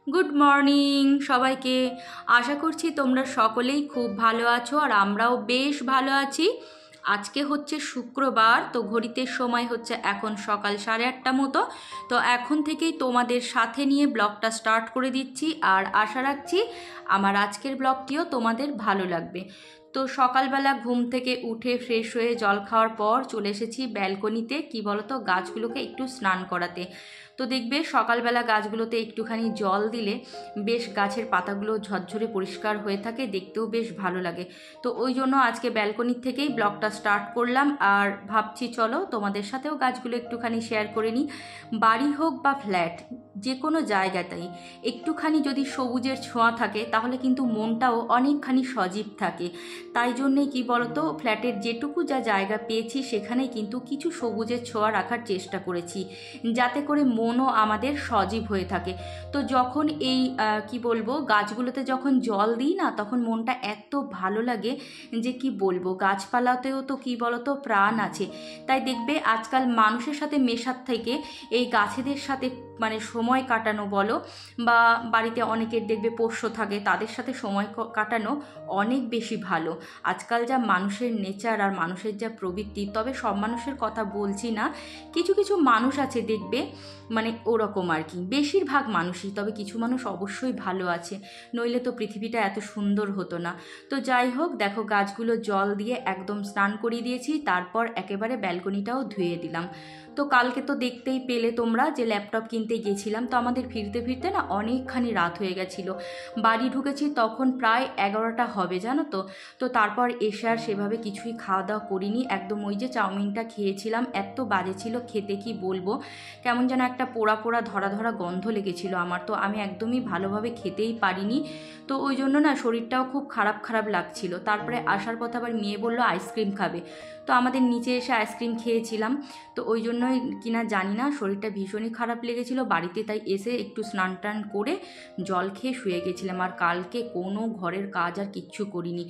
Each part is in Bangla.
গুড মর্নিং সবাইকে। আশা করছি তোমরা সকলেই খুব ভালো আছো আর আমরাও বেশ ভালো আছি। আজকে হচ্ছে শুক্রবার, তো ঘড়িতে সময় হচ্ছে এখন সকাল 8:30 মতো। তো এখন থেকেই তোমাদের সাথে নিয়ে ব্লগটা স্টার্ট করে দিচ্ছি আর আশা রাখছি আমার আজকের ব্লগটিও তোমাদের ভালো লাগবে। তো সকালবেলা ঘুম থেকে উঠে ফ্রেশ হয়ে জল খাওয়ার পর চলে এসেছি ব্যালকনিতে, কি বলতো, গাছগুলোকে একটু স্নান করাতে। তো দেখবে সকালবেলা গাছগুলোতে একটুখানি জল দিলে বেশ গাছের পাতাগুলো ঝরঝরে পরিষ্কার হয়ে থাকে, দেখতেও বেশ ভালো লাগে। তো ওই জন্য আজকে ব্যালকনির থেকেই ব্লগটা স্টার্ট করলাম আর ভাবছি চলো তোমাদের সাথেও গাছগুলো একটুখানি শেয়ার করে নিই। বাড়ি হোক বা ফ্ল্যাট, যে কোনো জায়গাতেই একটুখানি যদি সবুজের ছোঁয়া থাকে তাহলে কিন্তু মনটাও অনেকখানি সজীব থাকে। তাই জন্যেই কি বলতো, ফ্ল্যাটের যেটুকু যা জায়গা পেয়েছি সেখানেই কিন্তু কিছু সবুজের ছোঁয়া রাখার চেষ্টা করেছি, যাতে করে মনও আমাদের সজীব হয়ে থাকে। তো যখন এই কি বলবো, গাছগুলোতে যখন জল দিই না, তখন মনটা এত ভালো লাগে যে কি বলবো। গাছপালাতেও তো কি বলতো প্রাণ আছে। তাই দেখবে আজকাল মানুষের সাথে মেশার থেকে এই গাছেদের সাথে মানে সময় কাটানো বলো, বা বাড়িতে অনেকের দেখবে পোষ্য থাকে, তাদের সাথে সময় কাটানো অনেক বেশি ভালো। আজকাল যা মানুষের নেচার আর মানুষের যা প্রবৃত্তি, তবে সব মানুষের কথা বলছি না, কিছু কিছু মানুষ আছে দেখবে মানে ওরকম আর কি, বেশিরভাগ মানুষই, তবে কিছু মানুষ অবশ্যই ভালো আছে, নইলে তো পৃথিবীটা এত সুন্দর হতো না। তো যাই হোক, দেখো গাছগুলো জল দিয়ে একদম স্নান করিয়ে দিয়েছি, তারপর একেবারে ব্যালকনিটাও ধুয়ে দিলাম। তো কালকে তো দেখতেই পেলে তোমরা যে ল্যাপটপ কিনতে গেছিলাম, তো আমাদের ফিরতে ফিরতে না অনেকখানি রাত হয়ে গেছিলো। বাড়ি ঢুকেছি তখন প্রায় 11টা হবে, জানো তো। তো তারপর এসে আর সেভাবে কিছুই খাওয়া দাওয়া করিনি, একদম ওই যে চাউমিনটা খেয়েছিলাম, এত বাজে ছিল খেতে কি বলবো। কেমন যেন একটা পোড়া পোড়া ধরা ধরা গন্ধ লেগেছিল আমার, তো আমি একদমই ভালোভাবে খেতেই পারিনি। তো ওই জন্য না শরীরটাও খুব খারাপ খারাপ লাগছিল। তারপরে আসার পথে আবার মেয়ে বললো আইসক্রিম খাবে, তো আমাদের নিচে এসে আইসক্রিম খেয়েছিলাম। তো ওই জন্যই কিনা জানি না শরীরটা ভীষণই খারাপ লেগেছিল বাড়িতে, তাই এসে একটু স্নান টান করে জল খেয়ে শুয়ে গেছিলাম। আর কালকে কোনো ঘরের কাজ আর কিচ্ছু করিনি।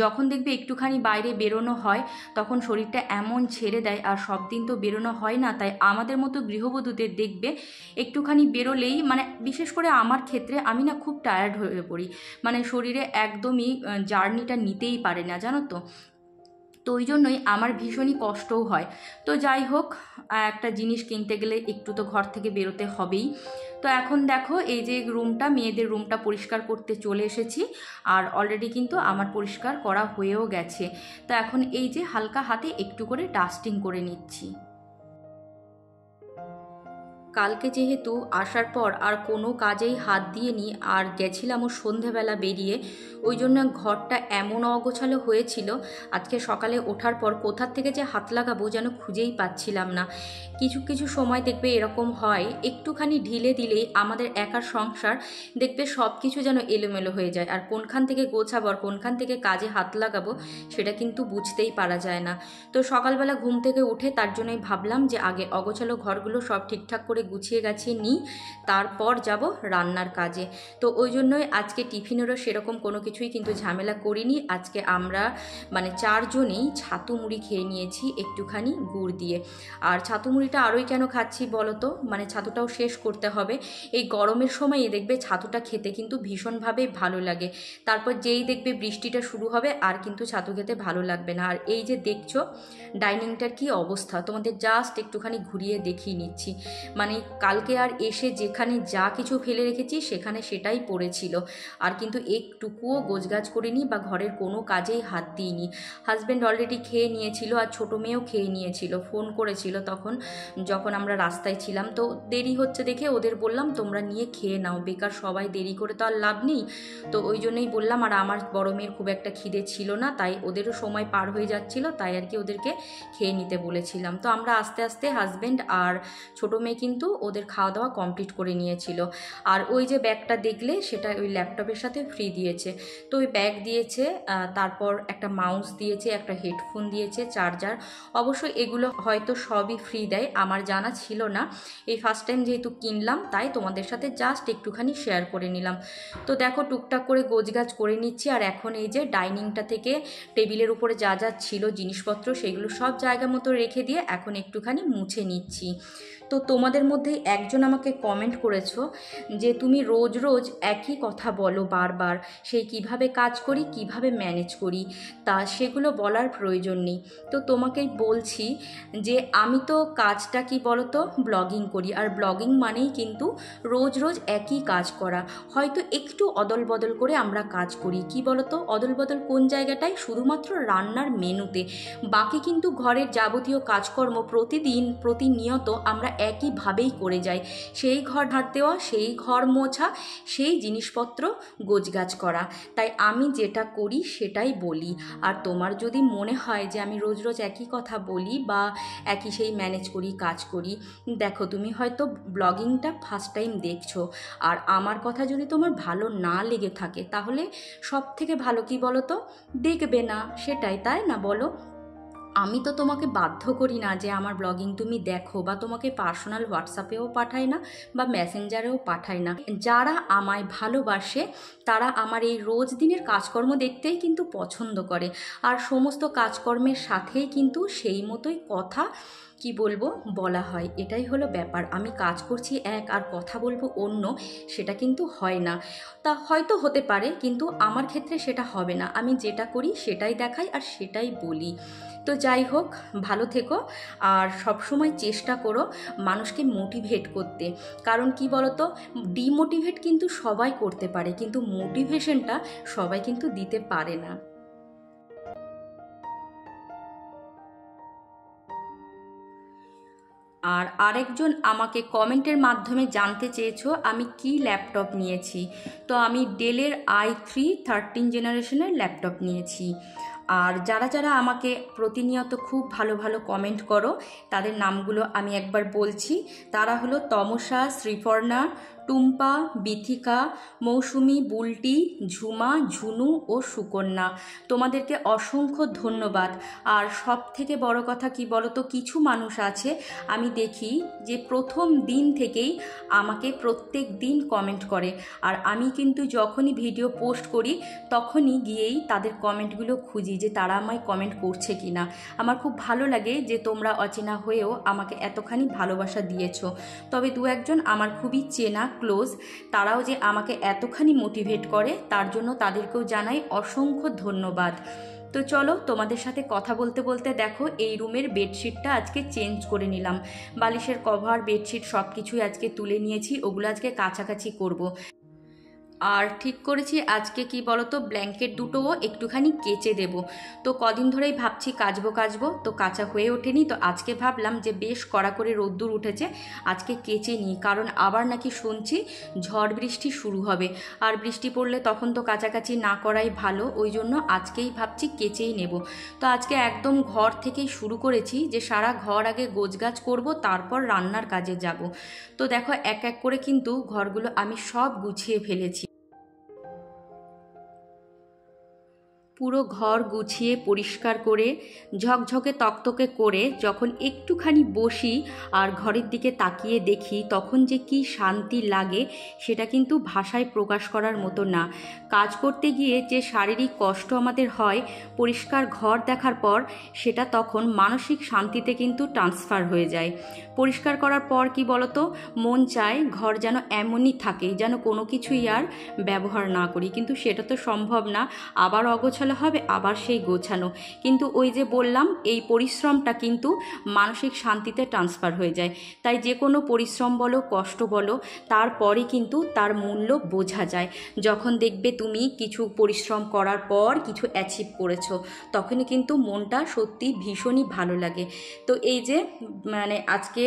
যখন দেখবে একটুখানি বাইরে বেরোনো হয় তখন শরীরটা এমন ছেড়ে দেয়, আর সব দিন তো বেরোনো হয় না, তাই আমাদের মতো গৃহবধূদের দেখবে একটুখানি বেরোলেই মানে বিশেষ করে আমার ক্ষেত্রে আমি না খুব টায়ার্ড হয়ে পড়ি, মানে শরীরে একদমই জার্নিটা নিতেই পারে না, জানো তো। তো ওই জন্যই আমার ভীষণই কষ্টও হয়। তো যাই হোক, একটা জিনিস কিনতে গেলে একটু তো ঘর থেকে বেরোতে হবেই। তো এখন দেখো এই যে রুমটা, মেয়েদের রুমটা পরিষ্কার করতে চলে এসেছি, আর অলরেডি কিন্তু আমার পরিষ্কার করা হয়েও গেছে। তো এখন এই যে হালকা হাতে একটু করে ডাস্টিং করে নিচ্ছি। কালকে যেহেতু আসার পর আর কোনো কাজেই হাত দিইনি, আর গেছিলামও সন্ধেবেলা বেরিয়ে, ওই জন্য ঘরটা এমন অগোছালো হয়েছিল, আজকে সকালে ওঠার পর কোথার থেকে যে হাত লাগাবো যেন খুঁজেই পাচ্ছিলাম না। কিছু কিছু সময় দেখবে এরকম হয়, একটুখানি ঢিলে দিলেই আমাদের একার সংসার দেখবে সব কিছু যেন এলোমেলো হয়ে যায়, আর কোনখান থেকে গোছাবো আর কোনখান থেকে কাজে হাত লাগাবো সেটা কিন্তু বুঝতেই পারা যায় না। তো সকালবেলা ঘুম থেকে উঠে তার জন্যই ভাবলাম যে আগে অগোছালো ঘরগুলো সব ঠিকঠাক করে গুছিয়ে গাছিয়ে নিই, তারপর যাব রান্নার কাজে। তো ওই জন্যই আজকে টিফিনেরও সেরকম কোনো কিছুই কিন্তু ঝামেলা করিনি। আজকে আমরা মানে 4জনেই ছাতু মুড়ি খেয়ে নিয়েছি একটুখানি গুড় দিয়ে। আর ছাতু মুড়িটা আরোই কেন খাচ্ছি বলো তো, মানে ছাতুটাও শেষ করতে হবে। এই গরমের সময় দেখবে ছাতুটা খেতে কিন্তু ভীষণভাবে ভালো লাগে। তারপর যেই দেখবে বৃষ্টিটা শুরু হবে আর কিন্তু ছাতু খেতে ভালো লাগবে না। আর এই যে দেখছো ডাইনিংটার কি অবস্থা, তোমাদের জাস্ট একটুখানি ঘুরিয়ে দেখিয়ে নিচ্ছি। মানে কালকে আর এসে যেখানে যা কিছু ফেলে রেখেছি সেখানে সেটাই পড়েছিল, আর কিন্তু একটুকুও গোছগাছ করিনি বা ঘরের কোনো কাজেই হাত দিইনি। হাজব্যান্ড অলরেডি খেয়ে নিয়েছিল, আর ছোটো মেয়েও খেয়ে নিয়েছিল, ফোন করেছিল তখন যখন আমরা রাস্তায় ছিলাম। তো দেরি হচ্ছে দেখে ওদের বললাম তোমরা নিয়ে খেয়ে নাও, বেকার সবাই দেরি করে তো আর লাভ নেই। তো ওই জন্যই বললাম, আর আমার বড় মেয়ের খুব একটা খিদে ছিল না, তাই ওদেরও সময় পার হয়ে যাচ্ছিল, তাই আর কি ওদেরকে খেয়ে নিতে বলেছিলাম। তো আমরা আস্তে আস্তে হাজব্যান্ড আর ছোটো মেয়ে কিন্তু ওদের খাওয়া দাওয়া কমপ্লিট করে নিয়েছিল। আর ওই যে ব্যাগটা দেখলে সেটা ওই ল্যাপটপের সাথে ফ্রি দিয়েছে। তো ওই ব্যাগ দিয়েছে, তারপর একটা মাউস দিয়েছে, একটা হেডফোন দিয়েছে, চার্জার। অবশ্য এগুলো হয়তো সবই ফ্রি দেয়, আমার জানা ছিল না, এই ফার্স্ট টাইম যেহেতু কিনলাম তাই তোমাদের সাথে জাস্ট একটুখানি শেয়ার করে নিলাম। তো দেখো টুকটাক করে গোছগাছ করে নিচ্ছি, আর এখন এই যে ডাইনিংটা থেকে টেবিলের উপরে যা যা ছিল জিনিসপত্র সেগুলো সব জায়গা মতো রেখে দিয়ে এখন একটুখানি মুছে নিচ্ছি। তো তোমাদের মধ্যে একজন আমাকে কমেন্ট করেছো যে তুমি রোজ রোজ একই কথা বলো বারবার, সেই কিভাবে কাজ করি, কিভাবে ম্যানেজ করি, তা সেগুলো বলার প্রয়োজন নেই। তো তোমাকেই বলছি যে আমি তো কাজটা কি বলো তো, ব্লগিং করি। আর ব্লগিং মানেই কিন্তু রোজ রোজ একই কাজ করা, হয়তো একটু অদল বদল করে আমরা কাজ করি। কি বলো তো, অদল বদল কোন জায়গাটায়? শুধুমাত্র রান্নার মেনুতে। বাকি কিন্তু ঘরের যাবতীয় কাজকর্ম প্রতিদিন প্রতিনিয়ত আমরা একইভাবেই করে যাই। সেই ঘর ঝাড় দেওয়া, সেই ঘর মোছা, সেই জিনিসপত্র গোছগাছ করা। তাই আমি যেটা করি সেটাই বলি। আর তোমার যদি মনে হয় যে আমি রোজ রোজ একই কথা বলি বা একই সেই ম্যানেজ করি, কাজ করি, দেখো তুমি হয়তো ব্লগিংটা ফার্স্ট টাইম দেখছো, আর আমার কথা যদি তোমার ভালো না লেগে থাকে তাহলে সব থেকে ভালো কি বলো তো, দেখবে না। সেটাই, তাই না বলো? আমি তো তোমাকে বাধ্য করি না যে আমার ব্লগিং তুমি দেখো, বা তোমাকে পার্সোনাল হোয়াটসঅ্যাপেও পাঠাই না বা মেসেঞ্জারেও পাঠাই না। যারা আমায় ভালোবাসে তারা আমার এই রোজ দিনের কাজকর্ম দেখতেই কিন্তু পছন্দ করে, আর সমস্ত কাজকর্মের সাথেই কিন্তু সেই মতোই কথা কি বলবো বলা হয়। এটাই হলো ব্যাপার। আমি কাজ করছি এক আর কথা বলবো অন্য, সেটা কিন্তু হয় না। তা হয়তো হতে পারে, কিন্তু আমার ক্ষেত্রে সেটা হবে না। আমি যেটা করি সেটাই দেখাই আর সেটাই বলি। তো যাই হোক, ভালো থেকো, আর সবসময় চেষ্টা করো মানুষকে মোটিভেট করতে। কারণ কি বলতো, ডিমোটিভেট কিন্তু সবাই করতে পারে, কিন্তু মোটিভেশনটা সবাই কিন্তু দিতে পারে না। আর আরেকজন আমাকে কমেন্টের মাধ্যমে জানতে চেয়েছো আমি কি ল্যাপটপ নিয়েছি। তো আমি ডেলের i3 13 জেনারেশনের ল্যাপটপ নিয়েছি। আর যারা যারা আমাকে প্রতিনিয়ত খুব ভালো ভালো কমেন্ট করো তাদের নামগুলো আমি একবার বলছি। তারা হলো তমসা, শ্রীপর্ণা, টুম্পা, বিথিকা, মৌসুমি, বুলটি, ঝুমা, ঝুনু ও সুকন্যা। তোমাদেরকে অসংখ্য ধন্যবাদ। আর সব থেকে বড় কথা কি বলো তো, কিছু মানুষ আছে আমি দেখি যে প্রথম দিন থেকেই আমাকে প্রত্যেক দিন কমেন্ট করে, আর আমি কিন্তু যখনই ভিডিও পোস্ট করি তখনই গিয়েই তাদের কমেন্টগুলো খুঁজি যে তারা আমায় কমেন্ট করছে কি না। আমার খুব ভালো লাগে যে তোমরা অচেনা হয়েও আমাকে এতখানি ভালোবাসা দিয়েছো। তবে দু একজন আমার খুবই চেনা ক্লোজ, তারাও যে আমাকে এতখানি মোটিভেট করে তার জন্য তাদেরকেও জানাই অসংখ্য ধন্যবাদ। তো চলো, তোমাদের সাথে কথা বলতে বলতে দেখো এই রুমের বেডশিটটা আজকে চেঞ্জ করে নিলাম। বালিশের কভার, বেডশিট সব কিছুই আজকে তুলে নিয়েছি, ওগুলো আজকে কাছাকাছি করব। আর ঠিক করেছি আজকে কি বলতো, ব্ল্যাঙ্কেট দুটোও একটুখানি কেচে দেব। তো কদিন ধরেই ভাবছি কাচবো, তো কাচা হয়ে ওঠেনি। তো আজকে ভাবলাম যে বেশ কড়া করে রোদ্দুর উঠেছে, আজকে কেচে নিই। কারণ আবার নাকি শুনছি ঝড় বৃষ্টি শুরু হবে, আর বৃষ্টি পড়লে তখন তো কাচাকাচি না করাই ভালো। ওই জন্য আজকেই ভাবছি কেচেই নেব। তো আজকে একদম ঘর থেকেই শুরু করেছি যে সারা ঘর আগে গোছগাছ করব, তারপর রান্নার কাজে যাব। তো দেখো এক এক করে কিন্তু ঘরগুলো আমি সব গুছিয়ে ফেলেছি। পুরো ঘর গুছিয়ে পরিষ্কার করে ঝকঝকে তকতকে করে যখন একটুখানি বসি আর ঘরের দিকে তাকিয়ে দেখি, তখন যে কি শান্তি লাগে সেটা কিন্তু ভাষায় প্রকাশ করার মতো না। কাজ করতে গিয়ে যে শারীরিক কষ্ট আমাদের হয়, পরিষ্কার ঘর দেখার পর সেটা তখন মানসিক শান্তিতে কিন্তু ট্রান্সফার হয়ে যায়। পরিষ্কার করার পর কি বলতো, মন চায় ঘর যেন এমনই থাকে, যেন কোনো কিছুই আর ব্যবহার না করি, কিন্তু সেটা তো সম্ভব না। আবার অগোছালো হবে, আবার সেই গোছানো। কিন্তু ওই যে বললাম, এই পরিশ্রমটা কিন্তু মানসিক শান্তিতে ট্রান্সফার হয়ে যায়। তাই যে কোনো পরিশ্রম বলো, কষ্ট বলো, তারপরে কিন্তু তার মূল্য বোঝা যায়। যখন দেখবে তুমি কিছু পরিশ্রম করার পর কিছু অ্যাচিভ করেছো, তখনই কিন্তু মনটা সত্যি ভীষণই ভালো লাগে। তো এই যে মানে আজকে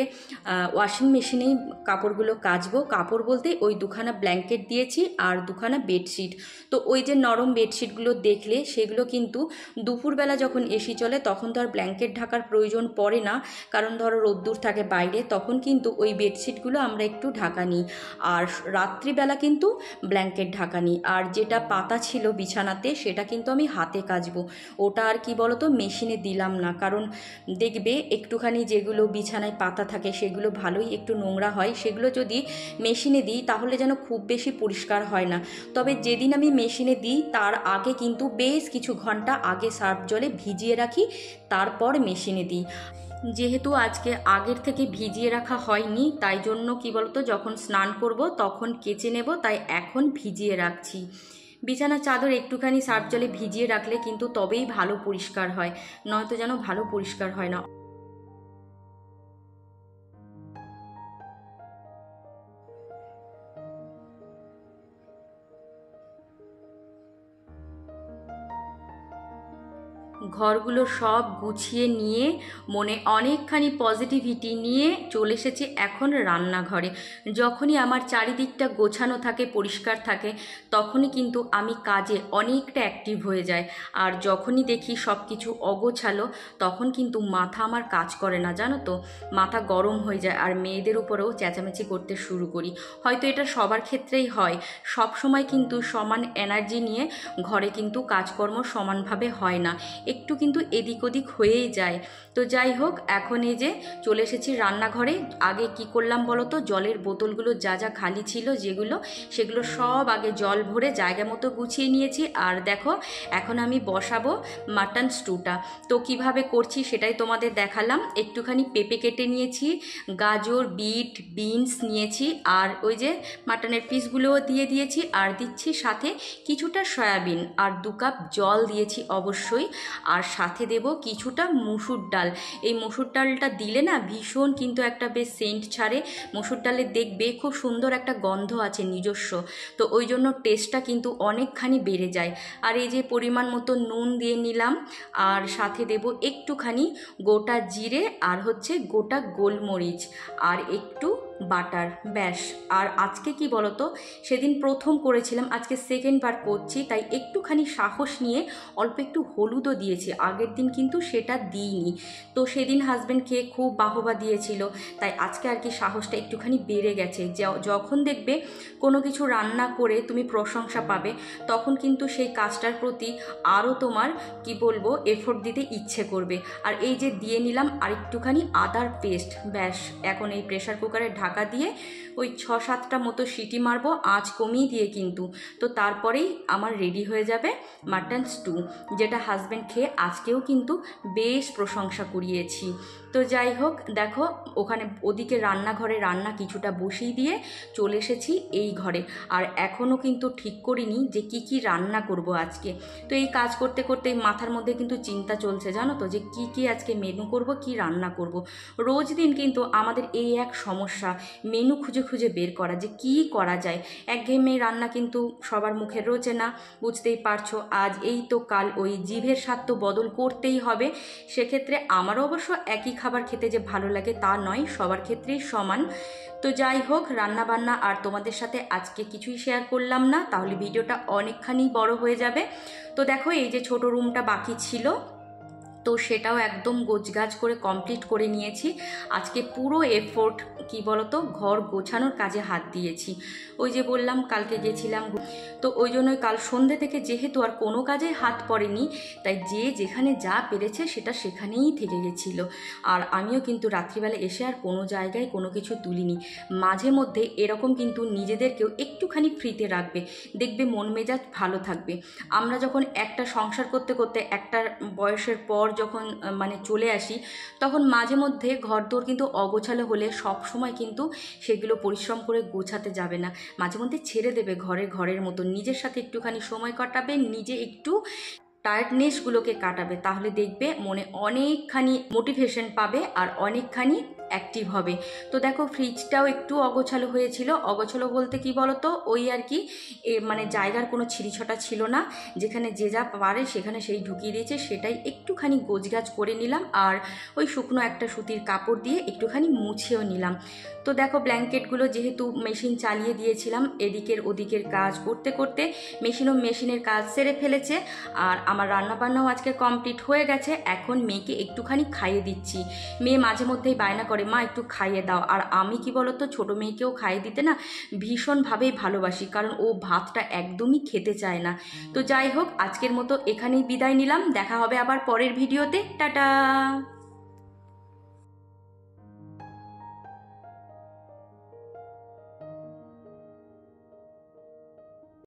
ওয়াশিং মেশিনেই কাপড়গুলো কাচবো। কাপড় বলতে ওই দুখানা ব্ল্যাঙ্কেট দিয়েছি আর দুখানা বেডশিট। তো ওই যে নরম বেডশিটগুলো দেখলে, সেগুলো কিন্তু দুপুরবেলা যখন এসি চলে তখন তো আর ব্ল্যাঙ্কেট ঢাকার প্রয়োজন পড়ে না, কারণ ধরো রোদ্দুর থাকে বাইরে, তখন কিন্তু ওই বেডশিটগুলো আমরা একটু ঢাকা নিই। আর রাত্রিবেলা কিন্তু ব্ল্যাঙ্কেট ঢাকা নিই। আর যেটা পাতা ছিল বিছানাতে সেটা কিন্তু আমি হাতে কাচবো। ওটা আর কি বলতো মেশিনে দিলাম না, কারণ দেখবে একটুখানি যেগুলো বিছানায় পাতা থাকে সেগুলো ভালোই একটু নোংরা হয়, সেগুলো যদি মেশিনে দিই তাহলে যেন খুব বেশি পরিষ্কার হয় না। তবে যেদিন আমি মেশিনে দিই তার আগে কিন্তু বেশ কিছু ঘন্টা আগে সার্ফ জলে ভিজিয়ে রাখি, তারপর মেশিনে দিই। যেহেতু আজকে আগের থেকে ভিজিয়ে রাখা হয়নি, তাই জন্য কি বলতো যখন স্নান করব তখন কেচে নেব, তাই এখন ভিজিয়ে রাখছি। বিছানার চাদর একটুখানি সার্ফ জলে ভিজিয়ে রাখলে কিন্তু তবেই ভালো পরিষ্কার হয়, নয়তো যেন ভালো পরিষ্কার হয় না। ঘরগুলো সব গুছিয়ে নিয়ে মনে অনেকখানি পজিটিভিটি নিয়ে চলে এসেছি এখন রান্নাঘরে। যখনই আমার চারিদিকটা গোছানো থাকে, পরিষ্কার থাকে, তখনই কিন্তু আমি কাজে অনেকটা অ্যাক্টিভ হয়ে যায়। আর যখনই দেখি সব কিছু অগোছালো, তখন কিন্তু মাথা আমার কাজ করে না, জানো তো, মাথা গরম হয়ে যায় আর মেয়েদের উপরেও চেঁচামেচি করতে শুরু করি। হয়তো এটা সবার ক্ষেত্রেই হয়, সব সময় কিন্তু সমান এনার্জি নিয়ে ঘরে কিন্তু কাজকর্ম সমানভাবে হয় না, একটু কিন্তু এদিক ওদিক হয়েই যায়। তো যাই হোক, এখন এই যে চলে এসেছি রান্নাঘরে। আগে কি করলাম বলো তো, জলের বোতলগুলো যা যা খালি ছিল সেগুলো সব আগে জল ভরে জায়গা মতো গুছিয়ে নিয়েছি। আর দেখো এখন আমি বসাবো মাটন স্টুটা। তো কিভাবে করছি সেটাই তোমাদের দেখালাম। একটুখানি পেঁপে কেটে নিয়েছি, গাজর, বিট, বিনস নিয়েছি, আর ওই যে মাটনের পিসগুলোও দিয়ে দিয়েছি, আর দিচ্ছি সাথে কিছুটা সয়াবিন, আর 2 কাপ জল দিয়েছি অবশ্যই। আর সাথে দেব কিছুটা মুসুর ডাল। এই মুসুর ডালটা দিলে না ভীষণ কিন্তু একটা বেশ সেন্ট ছাড়ে। মুসুর ডালে দেখবে খুব সুন্দর একটা গন্ধ আছে নিজস্ব, তো ওই জন্য টেস্টটা কিন্তু অনেকখানি বেড়ে যায়। আর এই যে পরিমাণ মতো নুন দিয়ে নিলাম, আর সাথে দেব একটুখানি গোটা জিরে, আর হচ্ছে গোটা গোলমরিচ, আর একটু বাটার, ব্যাস। আর আজকে কি বলতো, সেদিন প্রথম করেছিলাম, আজকে সেকেন্ডবার করছি, তাই একটুখানি সাহস নিয়ে অল্প একটু হলুদও দিয়েছি। আগের দিন কিন্তু সেটা দিইনি, তো সেদিন হাজব্যান্ড খেয়ে খুব বাহবা দিয়েছিল, তাই আজকে আর কি সাহসটা একটুখানি বেড়ে গেছে। যখন দেখবে কোনো কিছু রান্না করে তুমি প্রশংসা পাবে, তখন কিন্তু সেই কাজটার প্রতি আরও তোমার কি বলবো এফোর্ট দিতে ইচ্ছে করবে। আর এই যে দিয়ে নিলাম আর একটুখানি আদার পেস্ট, ব্যাস। এখন এই প্রেশার কুকারে ঢাকা দিয়ে ওই 6-7টা মতো সিটি মারবো, আঁচ কমিয়ে দিয়ে কিন্তু। তো তারপরেই আমার রেডি হয়ে যাবে মাটন স্টু, যেটা হাজব্যান্ড খেয়ে আজকেও কিন্তু বেশ প্রশংসা কুড়িয়েছি। তো যাই হোক, দেখো ওখানে ওদিকে রান্নাঘরে রান্না কিছুটা বসিয়ে দিয়ে চলে এসেছি এই ঘরে। আর এখনও কিন্তু ঠিক করিনি যে কি কি রান্না করব আজকে। তো এই কাজ করতে করতে মাথার মধ্যে কিন্তু চিন্তা চলছে, জানো তো, যে কি কি আজকে মেনু করব, কি রান্না করব। রোজ দিন কিন্তু আমাদের এই এক সমস্যা, মেনু খুঁজে খুঁজে বের করা যে কি করা যায়। একঘেয়েমি রান্না কিন্তু সবার মুখে রোচে না, বুঝতেই পারছো। আজ এই তো কাল ওই, জিভের স্বাদ তো বদল করতেই হবে। সেক্ষেত্রে আমারও অবশ্য একই খাবার খেতে যে ভালো লাগে তা নয়, সবার ক্ষেত্রেই সমান। তো যাই হোক, রান্না বান্না আর তোমাদের সাথে আজকে কিছুই শেয়ার করলাম না, তাহলে ভিডিওটা অনেকখানি বড় হয়ে যাবে। তো দেখো এই যে ছোট রুমটা বাকি ছিল, তো সেটাও একদম গোছগাছ করে কমপ্লিট করে নিয়েছি। আজকে পুরো এফোর্ট কি বলতো ঘর গোছানোর কাজে হাত দিয়েছি। ওই যে বললাম কালকে গেছিলাম, তো ওই জন্যই কাল সন্ধ্যে থেকে যেহেতু আর কোনো কাজে হাত পড়েনি, তাই যে যেখানে যা পেরেছে সেটা সেখানেই থেকে গেছিল। আর আমিও কিন্তু রাত্রিবেলা এসে আর কোনো জায়গায় কোনো কিছু তুলিনি। মাঝে মধ্যে এরকম কিন্তু নিজেদেরকেও একটুখানি ফ্রিতে রাখবে, দেখবে মন মেজাজ ভালো থাকবে। আমরা যখন একটা সংসার করতে করতে একটা বয়সের পর যখন মানে চলে আসি, তখন মাঝে মধ্যে ঘরদোর কিন্তু অগোছালো হলে সব সময় কিন্তু সেগুলো পরিশ্রম করে গোছাতে যাবে না, মাঝে মধ্যে ছেড়ে দেবে ঘরের মতো, নিজের সাথে একটুখানি সময় কাটাবে, নিজে একটু টায়ার্ডনেসগুলোকে কাটাবে, তাহলে দেখবে মনে অনেকখানি মোটিভেশন পাবে আর অনেকখানি অ্যাক্টিভ হবে। তো দেখো ফ্রিজটাও একটু অগোছালো হয়েছিল, অগোছালো বলতে কি বলতো, ওই আর কি মানে জায়গার কোনো ছিঁড়িছটা ছিল না, যেখানে যে যা পারে সেখানে সেই ঢুকিয়ে দিয়েছে, সেটাই একটুখানি গোছগাছ করে নিলাম। আর ওই শুকনো একটা সুতির কাপড় দিয়ে একটুখানি মুছেও নিলাম। তো দেখো ব্ল্যাঙ্কেটগুলো যেহেতু মেশিন চালিয়ে দিয়েছিলাম, এদিকের ওদিকের কাজ করতে করতে মেশিনের কাজ সেরে ফেলেছে। আর আমার রান্নাবান্নাও আজকে কমপ্লিট হয়ে গেছে। এখন মেয়েকে একটুখানি খাইয়ে দিচ্ছি। মেয়ে মাঝে মধ্যেই বায়না করে, মা একটু খাইয়ে দাও। আর আমি কি বলতো, ছোটো মেয়েকেও খাইয়ে দিতে না ভীষণভাবেই ভালোবাসি, কারণ ও ভাতটা একদমই খেতে চায় না। তো যাই হোক, আজকের মতো এখানেই বিদায় নিলাম, দেখা হবে আবার পরের ভিডিওতে, টাটা।